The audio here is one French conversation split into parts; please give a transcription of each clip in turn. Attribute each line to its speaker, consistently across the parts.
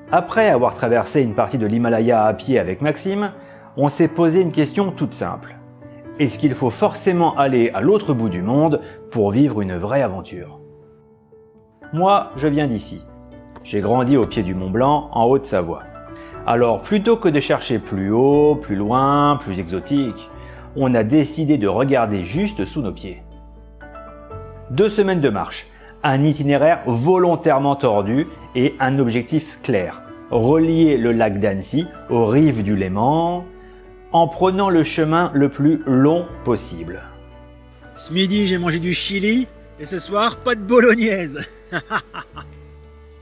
Speaker 1: Après avoir traversé une partie de l'Himalaya à pied avec Maxime, on s'est posé une question toute simple. Est-ce qu'il faut forcément aller à l'autre bout du monde pour vivre une vraie aventure ? Moi, je viens d'ici. J'ai grandi au pied du Mont Blanc, en Haute-Savoie. Alors, plutôt que de chercher plus haut, plus loin, plus exotique, on a décidé de regarder juste sous nos pieds. 2 semaines de marche, un itinéraire volontairement tordu et un objectif clair, relier le lac d'Annecy aux rives du Léman en prenant le chemin le plus long possible.
Speaker 2: Ce midi, j'ai mangé du chili et ce soir, pas de bolognaise.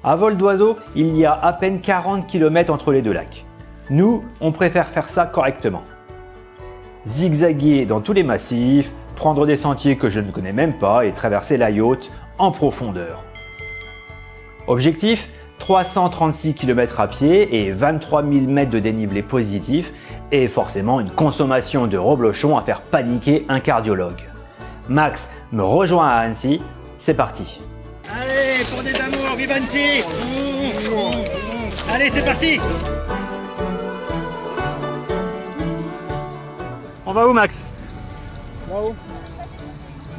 Speaker 1: À vol d'oiseau, il y a à peine 40 km entre les deux lacs. Nous, on préfère faire ça correctement. Zigzaguer dans tous les massifs, prendre des sentiers que je ne connais même pas et traverser la Yaute en profondeur. Objectif, 336 km à pied et 23 000 mètres de dénivelé positif et forcément une consommation de reblochon à faire paniquer un cardiologue. Max me rejoint à Annecy, c'est parti.
Speaker 2: Allez, pour des amours, vive Annecy. Allez, c'est parti. On va où, Max?
Speaker 3: Là-haut.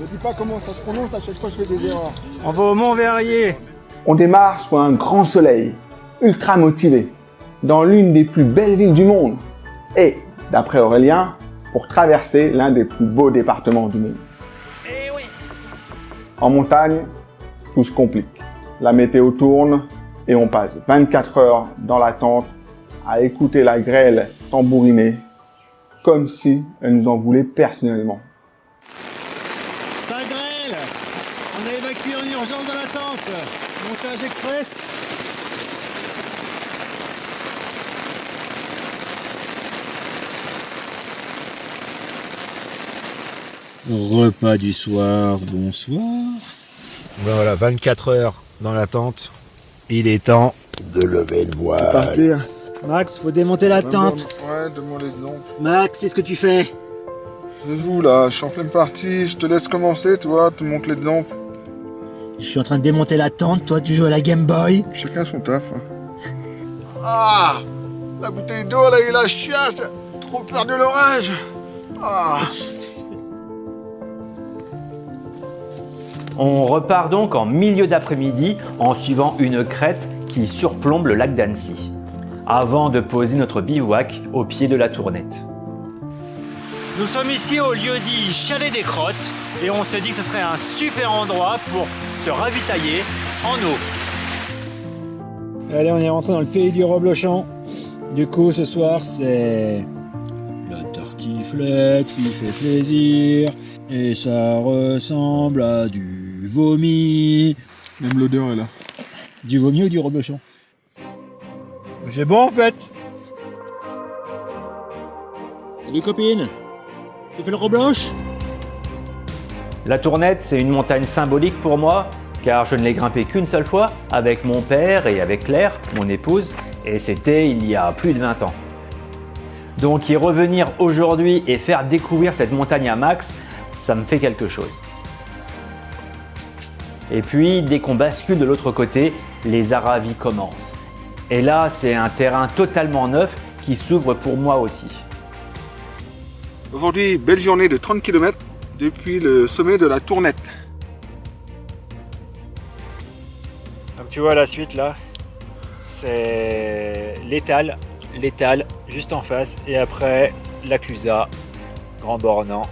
Speaker 3: Ne dis pas comment ça se prononce, à chaque fois je fais des erreurs.
Speaker 2: On va au Mont-Verrier.
Speaker 3: On démarre sous un grand soleil, ultra motivé, dans l'une des plus belles villes du monde. Et, d'après Aurélien, pour traverser l'un des plus beaux départements du monde.
Speaker 2: Eh oui.
Speaker 3: En montagne, tout se complique. La météo tourne et on passe 24 heures dans la tente à écouter la grêle tambouriner comme si elle nous en voulait personnellement.
Speaker 2: Ça grêle. On a évacué en urgence dans la tente. Montage express. Repas du soir, bonsoir. Ben voilà, 24 heures dans la tente. Il est temps de lever le voile.
Speaker 3: Partir.
Speaker 2: Max, faut démonter la tente.
Speaker 3: Ouais, demande-les donc.
Speaker 2: Max, c'est ce que tu fais.
Speaker 3: Je vous là, je suis en pleine partie, je te laisse commencer, tu vois, te montre les dents.
Speaker 2: Je suis en train de démonter la tente, toi tu joues à la Game Boy.
Speaker 3: Chacun son taf. Ah, la bouteille d'eau, elle a eu la chiasse. Trop peur de l'orage. Ah.
Speaker 1: On repart donc en milieu d'après-midi en suivant une crête qui surplombe le lac d'Annecy, avant de poser notre bivouac au pied de la Tournette. Nous sommes ici au lieu-dit Chalet des Crottes et on s'est dit que ce serait un super endroit pour se ravitailler en eau.
Speaker 2: Allez, on est rentré dans le pays du reblochon. Du coup, ce soir, c'est la tartiflette qui fait plaisir. Et ça ressemble à du vomi.
Speaker 3: Même l'odeur est là.
Speaker 2: Du vomi ou du reblochon? J'ai bon en fait. Salut copine. Tu fais le rebloche?
Speaker 1: La Tournette, c'est une montagne symbolique pour moi, car je ne l'ai grimpée qu'une seule fois, avec mon père et avec Claire, mon épouse, et c'était il y a plus de 20 ans. Donc y revenir aujourd'hui et faire découvrir cette montagne à Max, ça me fait quelque chose. Et puis, dès qu'on bascule de l'autre côté, les Aravis commencent. Et là, c'est un terrain totalement neuf qui s'ouvre pour moi aussi.
Speaker 3: Aujourd'hui, belle journée de 30 km depuis le sommet de la Tournette.
Speaker 2: Donc tu vois la suite là, c'est l'étal, juste en face, et après la Clusaz, Grand Bornand.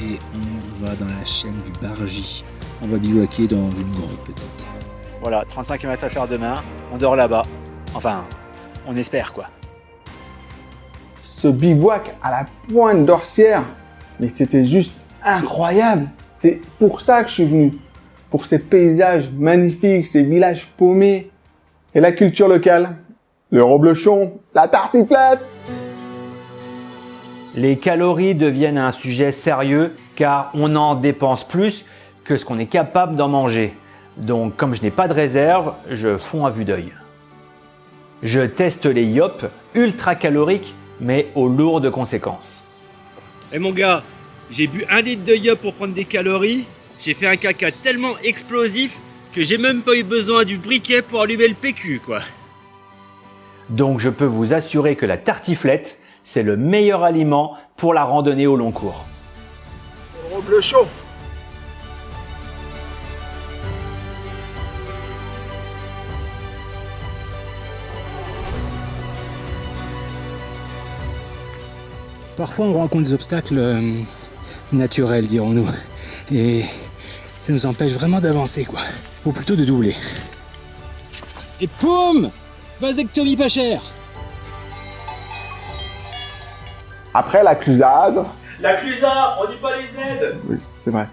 Speaker 2: Et on va dans la chaîne du Bargy. On va bivouaquer dans une grotte peut-être. Voilà, 35 km à faire demain, on dort là-bas. Enfin, on espère quoi.
Speaker 3: Ce bivouac à la pointe d'Orsières, mais c'était juste incroyable. C'est pour ça que je suis venu. Pour ces paysages magnifiques, ces villages paumés. Et la culture locale, le reblochon, la tartiflette.
Speaker 1: Les calories deviennent un sujet sérieux car on en dépense plus que ce qu'on est capable d'en manger. Donc comme je n'ai pas de réserve, je fonds à vue d'œil. Je teste les Yop, ultra caloriques mais aux lourdes conséquences.
Speaker 4: Eh mon gars, j'ai bu 1 litre de Yop pour prendre des calories, j'ai fait un caca tellement explosif que j'ai même pas eu besoin du briquet pour allumer le PQ quoi.
Speaker 1: Donc je peux vous assurer que la tartiflette, c'est le meilleur aliment pour la randonnée au long cours.
Speaker 3: Robe le chaud.
Speaker 2: Parfois, on rencontre des obstacles naturels, dirons-nous. Et ça nous empêche vraiment d'avancer, quoi. Ou plutôt de doubler. Et poum! Vasectomie pas chère!
Speaker 3: Après la Clusaz,
Speaker 4: La Clusa, on dit pas les aides.
Speaker 3: oui, c'est vrai.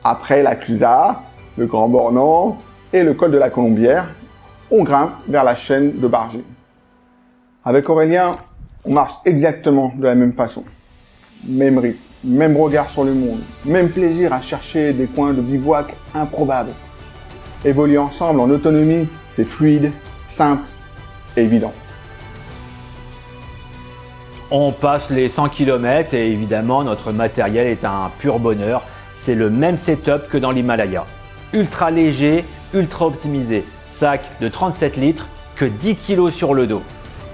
Speaker 3: Après la Clusaz, le Grand Bornand et le col de la Colombière, on grimpe vers la chaîne de Bargy. Avec Aurélien, on marche exactement de la même façon. Même rythme, même regard sur le monde, même plaisir à chercher des coins de bivouac improbables. Évoluer ensemble en autonomie, c'est fluide, simple et évident.
Speaker 1: On passe les 100 km et évidemment notre matériel est un pur bonheur. C'est le même setup que dans l'Himalaya. Ultra léger, ultra optimisé. Sac de 37 litres, que 10 kg sur le dos.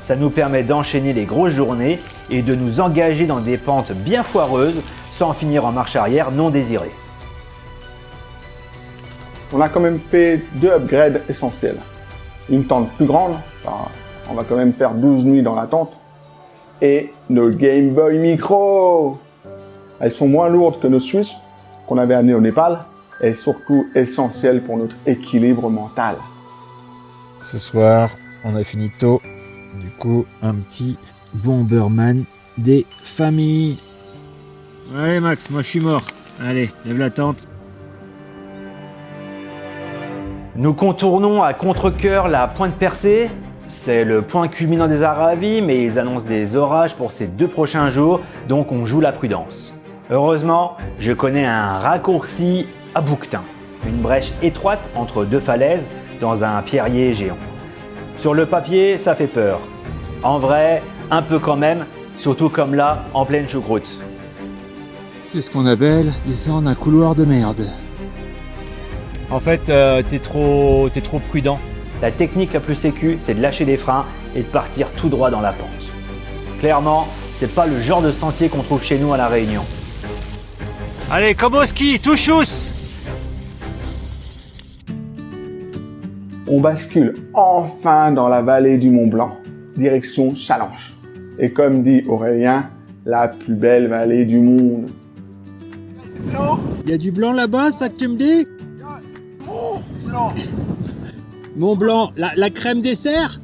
Speaker 1: Ça nous permet d'enchaîner les grosses journées et de nous engager dans des pentes bien foireuses sans finir en marche arrière non désirée.
Speaker 3: On a quand même fait 2 upgrades essentiels. Une tente plus grande, enfin, on va quand même faire 12 nuits dans la tente, et nos Game Boy Micro. Elles sont moins lourdes que nos Switch qu'on avait amenées au Népal, et surtout essentielles pour notre équilibre mental.
Speaker 2: Ce soir, on a fini tôt. Du coup, un petit Bomberman des familles. Allez Max, moi je suis mort. Allez, lève la tente.
Speaker 1: Nous contournons à contre-cœur la pointe percée. C'est le point culminant des Aravis, mais ils annoncent des orages pour ces 2 prochains jours, donc on joue la prudence. Heureusement, je connais un raccourci à bouquetin, une brèche étroite entre 2 falaises dans un pierrier géant. Sur le papier, ça fait peur. En vrai, un peu quand même, surtout comme là, en pleine choucroute.
Speaker 2: C'est ce qu'on appelle descendre un couloir de merde.
Speaker 1: En fait, t'es trop prudent. La technique la plus sécu, c'est de lâcher les freins et de partir tout droit dans la pente. Clairement, c'est pas le genre de sentier qu'on trouve chez nous à La Réunion.
Speaker 4: Allez, comme au ski, tout chousse.
Speaker 3: On bascule enfin dans la vallée du Mont Blanc, direction Challenge. Et comme dit Aurélien, la plus belle vallée du monde.
Speaker 2: Il y a du blanc là-bas, ça que tu me dis? Mont Blanc, la crème dessert?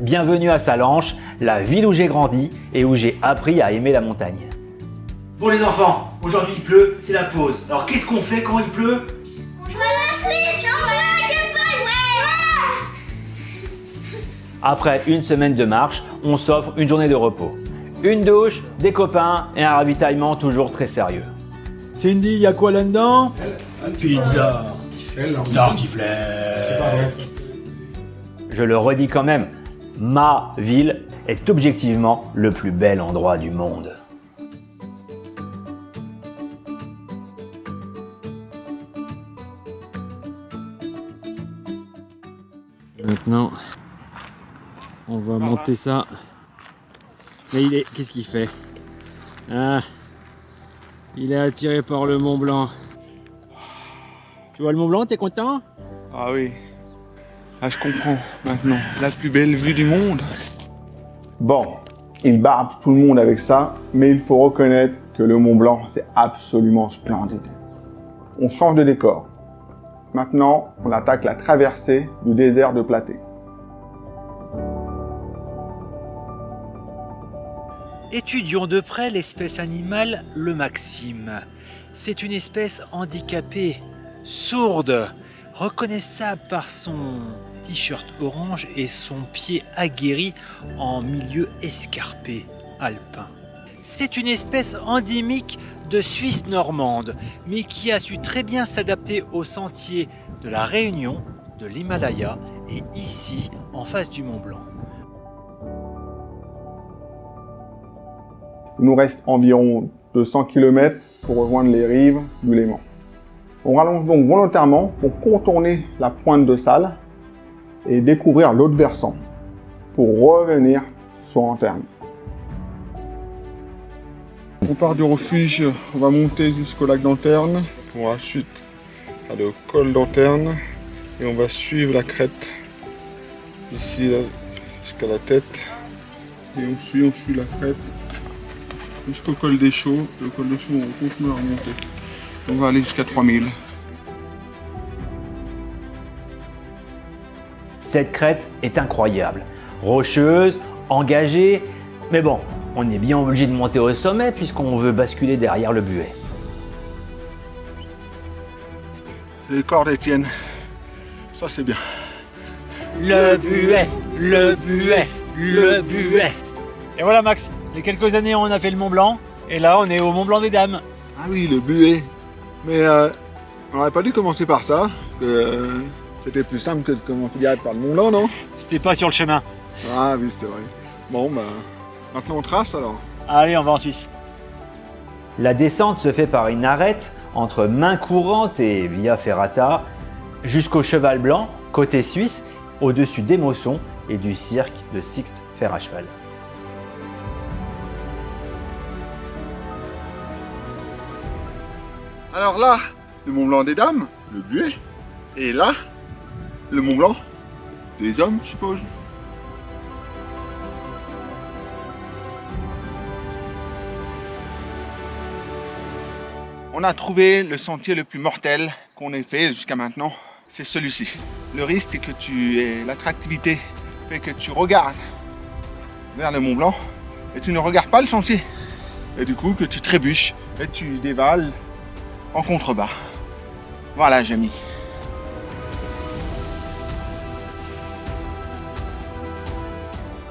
Speaker 1: Bienvenue à Salanches, la ville où j'ai grandi et où j'ai appris à aimer la montagne.
Speaker 4: Bon les enfants, aujourd'hui il pleut, c'est la pause. Alors qu'est-ce qu'on fait quand il pleut?
Speaker 1: Après une semaine de marche, on s'offre une journée de repos. Une douche, des copains et un ravitaillement toujours très sérieux.
Speaker 4: Cindy, y a quoi là-dedans? Pizza. Tartiflette.
Speaker 1: Je le redis quand même, ma ville est objectivement le plus bel endroit du monde.
Speaker 2: Maintenant, on va monter ça. Mais qu'est-ce qu'il fait? Ah, il est attiré par le Mont Blanc. Tu vois le Mont Blanc, t'es content?
Speaker 3: Ah oui, ah, je comprends maintenant, la plus belle vue du monde. Bon, il barbe tout le monde avec ça, mais il faut reconnaître que le Mont Blanc, c'est absolument splendide. On change de décor. Maintenant, on attaque la traversée du désert de Platée.
Speaker 5: Étudions de près l'espèce animale, le maxime. C'est une espèce handicapée, sourde, reconnaissable par son t-shirt orange et son pied aguerri en milieu escarpé alpin. C'est une espèce endémique de Suisse normande, mais qui a su très bien s'adapter aux sentiers de la Réunion, de l'Himalaya et ici, en face du Mont Blanc.
Speaker 3: Il nous reste environ 200 km pour rejoindre les rives du Léman. On rallonge donc volontairement pour contourner la pointe de Salles et découvrir l'autre versant pour revenir sur Lanterne. On part du refuge, on va monter jusqu'au lac d'Anterne, pour ensuite aller au col d'Anterne et on va suivre la crête ici là, jusqu'à la tête et on suit la crête jusqu'au col des Chaux. Le col des Chaux, on continue à remonter. On va aller jusqu'à 3000.
Speaker 1: Cette crête est incroyable, rocheuse, engagée, mais bon, on est bien obligé de monter au sommet puisqu'on veut basculer derrière le buet.
Speaker 3: Les cordes tiennent, ça c'est bien.
Speaker 5: Le buet, le buet, le buet. Et voilà Max, il y a quelques années on a fait le Mont Blanc, et là on est au Mont Blanc des Dames.
Speaker 3: Ah oui, le buet. Mais on n'aurait pas dû commencer par ça, que c'était plus simple que de commencer direct par le Mont Blanc, non?
Speaker 5: C'était pas sur le chemin.
Speaker 3: Ah oui, c'est vrai. Bon, bah, maintenant on trace alors.
Speaker 5: Allez, on va en Suisse.
Speaker 1: La descente se fait par une arête entre Main Courante et Via Ferrata jusqu'au Cheval Blanc, côté suisse, au-dessus d'Émosson et du cirque de Sixte Fer à cheval.
Speaker 3: Alors là, le Mont Blanc des Dames, le buet, et là, le Mont Blanc des hommes, je suppose. On a trouvé le sentier le plus mortel qu'on ait fait jusqu'à maintenant, c'est celui-ci. Le risque, c'est que l'attractivité fait que tu regardes vers le Mont Blanc et tu ne regardes pas le sentier. Et du coup, que tu trébuches et tu dévales en contrebas. Voilà, j'ai mis.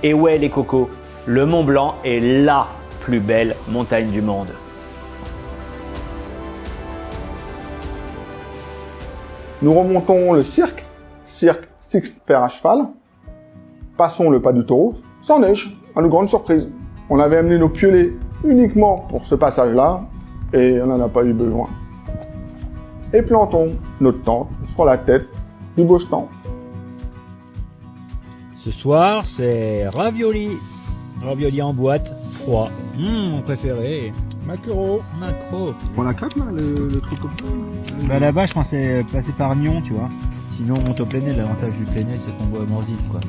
Speaker 1: Et ouais les cocos, le Mont Blanc est LA plus belle montagne du monde.
Speaker 3: Nous remontons le cirque Sixte Fer à cheval. Passons le pas du taureau, sans neige, à nos grandes surprises. On avait amené nos piolets uniquement pour ce passage-là, et on n'en a pas eu besoin. Et plantons notre tente sur la tête du beau stand.
Speaker 5: Ce soir, c'est ravioli. Ravioli en boîte, froid. Mon préféré.
Speaker 3: Maquereau.
Speaker 5: Macro.
Speaker 3: On la craque là, le truc comme ça.
Speaker 5: Bah là-bas, je pensais passer par Nyon, tu vois. Sinon, on monte au Plénay. L'avantage du Plénay, c'est qu'on boit Morzine, quoi.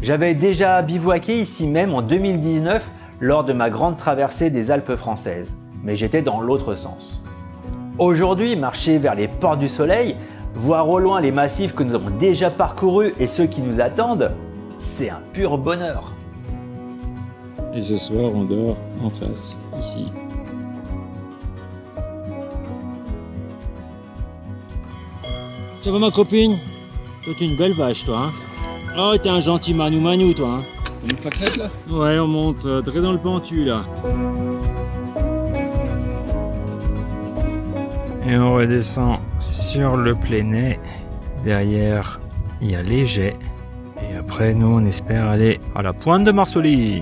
Speaker 1: J'avais déjà bivouaqué ici même en 2019 lors de ma grande traversée des Alpes françaises, mais j'étais dans l'autre sens. Aujourd'hui, marcher vers les portes du soleil, voir au loin les massifs que nous avons déjà parcourus et ceux qui nous attendent, c'est un pur bonheur.
Speaker 2: Et ce soir, on dort en face, ici. Ça va ma copine? Toi t'es une belle vache toi hein. Oh t'es un gentil manou toi hein.
Speaker 3: On monte la crête là?
Speaker 2: Ouais on monte très dans le pentu là.
Speaker 5: Et on redescend sur le Plénay. Derrière, il y a Léger. Et après, nous, on espère aller à la pointe de Marsolie.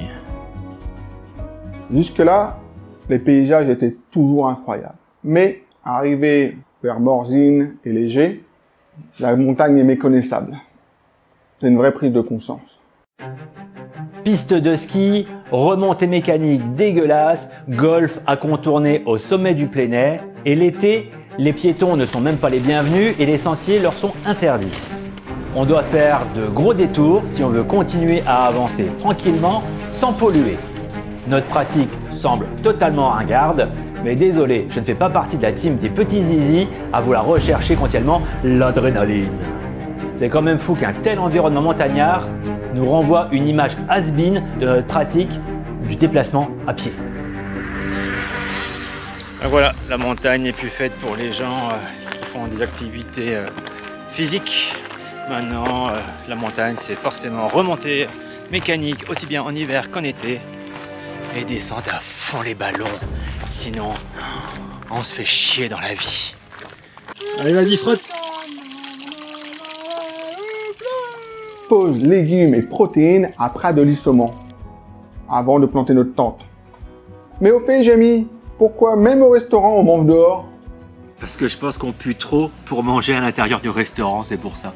Speaker 3: Jusque-là, les paysages étaient toujours incroyables. Mais, arrivé vers Morzine et Léger, la montagne est méconnaissable. C'est une vraie prise de conscience.
Speaker 1: Piste de ski, remontée mécanique dégueulasse, golf à contourner au sommet du Plénay, et l'été, les piétons ne sont même pas les bienvenus et les sentiers leur sont interdits. On doit faire de gros détours si on veut continuer à avancer tranquillement sans polluer. Notre pratique semble totalement ringarde, mais désolé, je ne fais pas partie de la team des petits zizi à vouloir rechercher continuellement l'adrénaline. C'est quand même fou qu'un tel environnement montagnard nous renvoie une image has-been de notre pratique du déplacement à pied.
Speaker 5: Voilà, la montagne n'est plus faite pour les gens qui font des activités physiques. Maintenant, la montagne, c'est forcément remontée mécanique, aussi bien en hiver qu'en été. Et descendre à fond les ballons. Sinon, on se fait chier dans la vie.
Speaker 2: Allez vas-y frotte.
Speaker 3: Pause légumes et protéines après adolissement, avant de planter notre tente. Mais au fait, Jamie, pourquoi même au restaurant on mange dehors?
Speaker 5: Parce que je pense qu'on pue trop pour manger à l'intérieur du restaurant, c'est pour ça.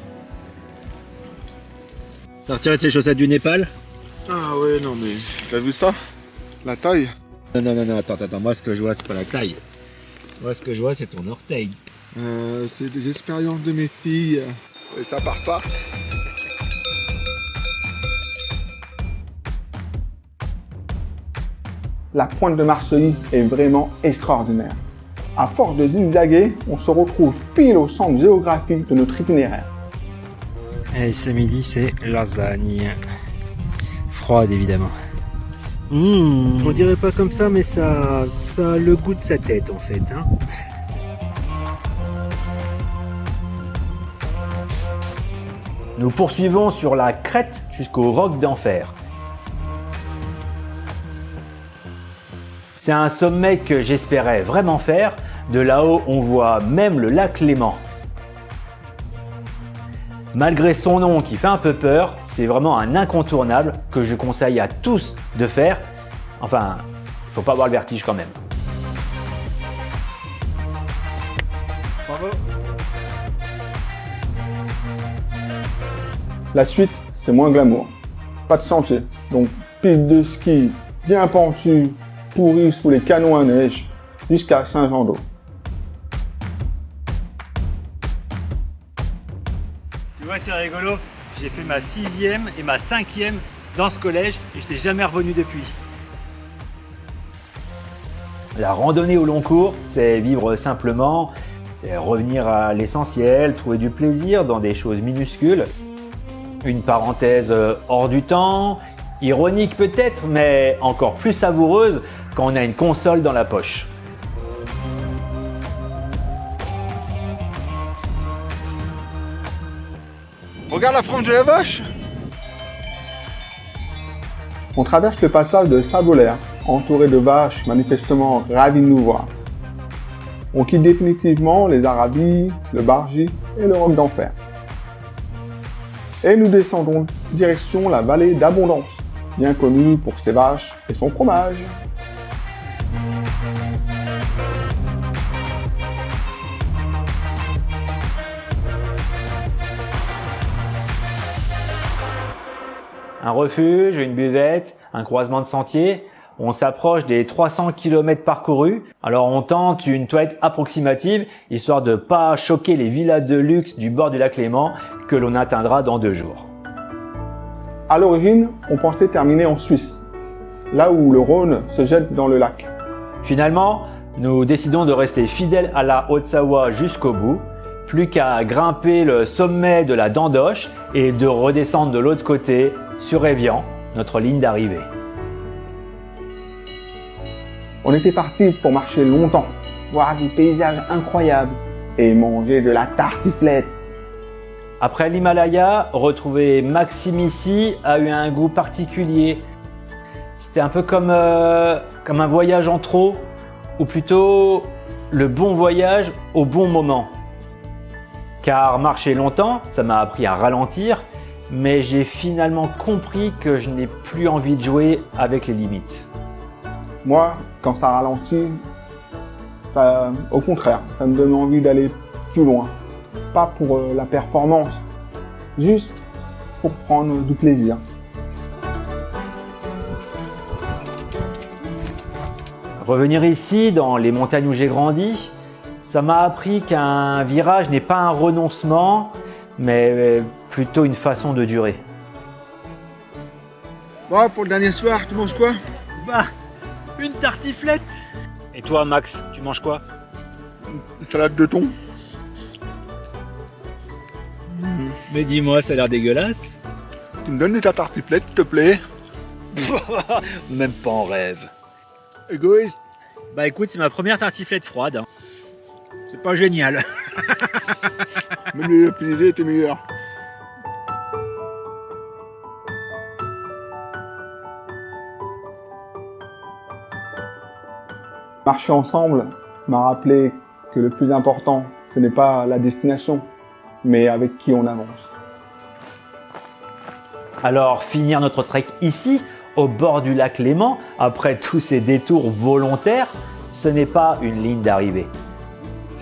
Speaker 5: T'as retiré tes chaussettes du Népal?
Speaker 3: Ah ouais, non mais, t'as vu ça? La taille?
Speaker 5: Non, attends, moi ce que je vois c'est pas la taille. Moi ce que je vois c'est ton orteil.
Speaker 3: C'est des expériences de mes filles. Et ça part pas. La pointe de Marcilly est vraiment extraordinaire. À force de zigzaguer, on se retrouve pile au centre géographique de notre itinéraire.
Speaker 2: Et ce midi, c'est lasagne. Froide, évidemment. On dirait pas comme ça, mais ça a le goût de sa tête, en fait. Hein.
Speaker 1: Nous poursuivons sur la crête jusqu'au roc d'Enfer. C'est un sommet que j'espérais vraiment faire. De là-haut, on voit même le lac Léman. Malgré son nom qui fait un peu peur, c'est vraiment un incontournable que je conseille à tous de faire. Enfin, faut pas avoir le vertige quand même.
Speaker 5: Bravo.
Speaker 3: La suite, c'est moins glamour. Pas de sentier, donc piste de ski bien pentue, pourrie sous les canons à neige, jusqu'à Saint-Jean-d'Eau.
Speaker 5: Tu vois, c'est rigolo. J'ai fait ma 6e et ma 5e dans ce collège et je n'étais jamais revenu depuis.
Speaker 1: La randonnée au long cours, c'est vivre simplement, c'est revenir à l'essentiel, trouver du plaisir dans des choses minuscules. Une parenthèse hors du temps, ironique peut-être, mais encore plus savoureuse quand on a une console dans la poche.
Speaker 3: Regarde la frange de la vache. On traverse le passage de Savolaire, entouré de vaches manifestement ravies de nous voir. On quitte définitivement les Arabies, le Bargy et le roc d'Enfer. Et nous descendons direction la vallée d'Abondance, bien connue pour ses vaches et son fromage.
Speaker 1: Un refuge, une buvette, un croisement de sentiers. On s'approche des 300 km parcourus. Alors on tente une toilette approximative, histoire de pas choquer les villas de luxe du bord du lac Léman que l'on atteindra dans 2 jours.
Speaker 3: À l'origine, on pensait terminer en Suisse, là où le Rhône se jette dans le lac.
Speaker 1: Finalement, nous décidons de rester fidèles à la Haute-Savoie jusqu'au bout. Plus qu'à grimper le sommet de la Dandoche et de redescendre de l'autre côté sur Évian, notre ligne d'arrivée.
Speaker 3: On était parti pour marcher longtemps, voir des paysages incroyables et manger de la tartiflette.
Speaker 1: Après l'Himalaya, retrouver Maxime ici a eu un goût particulier. C'était un peu comme un voyage en trop, ou plutôt le bon voyage au bon moment. Car marcher longtemps, ça m'a appris à ralentir, mais j'ai finalement compris que je n'ai plus envie de jouer avec les limites.
Speaker 3: Moi, quand ça ralentit, au contraire, ça me donne envie d'aller plus loin. Pas pour la performance, juste pour prendre du plaisir.
Speaker 1: Revenir ici, dans les montagnes où j'ai grandi, ça m'a appris qu'un virage n'est pas un renoncement, mais plutôt une façon de durer.
Speaker 3: Bon, pour le dernier soir, tu manges quoi?
Speaker 5: Bah, une tartiflette. Et toi, Max, tu manges quoi?
Speaker 3: Une salade de thon.
Speaker 5: Mais dis-moi, ça a l'air dégueulasse.
Speaker 3: Tu me donnes ta tartiflette, s'il te plaît?
Speaker 5: Même pas en rêve.
Speaker 3: Égoïste.
Speaker 5: Bah écoute, c'est ma première tartiflette froide. Hein. C'est pas génial.
Speaker 3: Même le piégé était meilleur. Marcher ensemble m'a rappelé que le plus important, ce n'est pas la destination, mais avec qui on avance.
Speaker 1: Alors finir notre trek ici, au bord du lac Léman, après tous ces détours volontaires, ce n'est pas une ligne d'arrivée.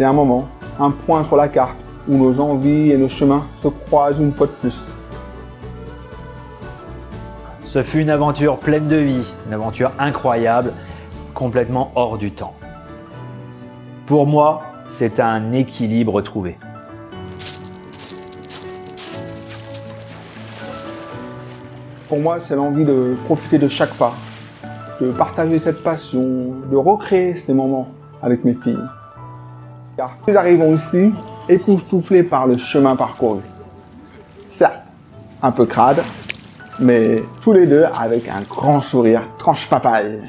Speaker 3: c'est un moment, un point sur la carte où nos envies et nos chemins se croisent une fois de plus.
Speaker 1: Ce fut une aventure pleine de vie, une aventure incroyable, complètement hors du temps. Pour moi, c'est un équilibre trouvé.
Speaker 3: Pour moi, c'est l'envie de profiter de chaque pas, de partager cette passion, de recréer ces moments avec mes filles. Car nous arrivons ici, époustouflés par le chemin parcouru. Certes, un peu crade, mais tous les deux avec un grand sourire tranche papaye.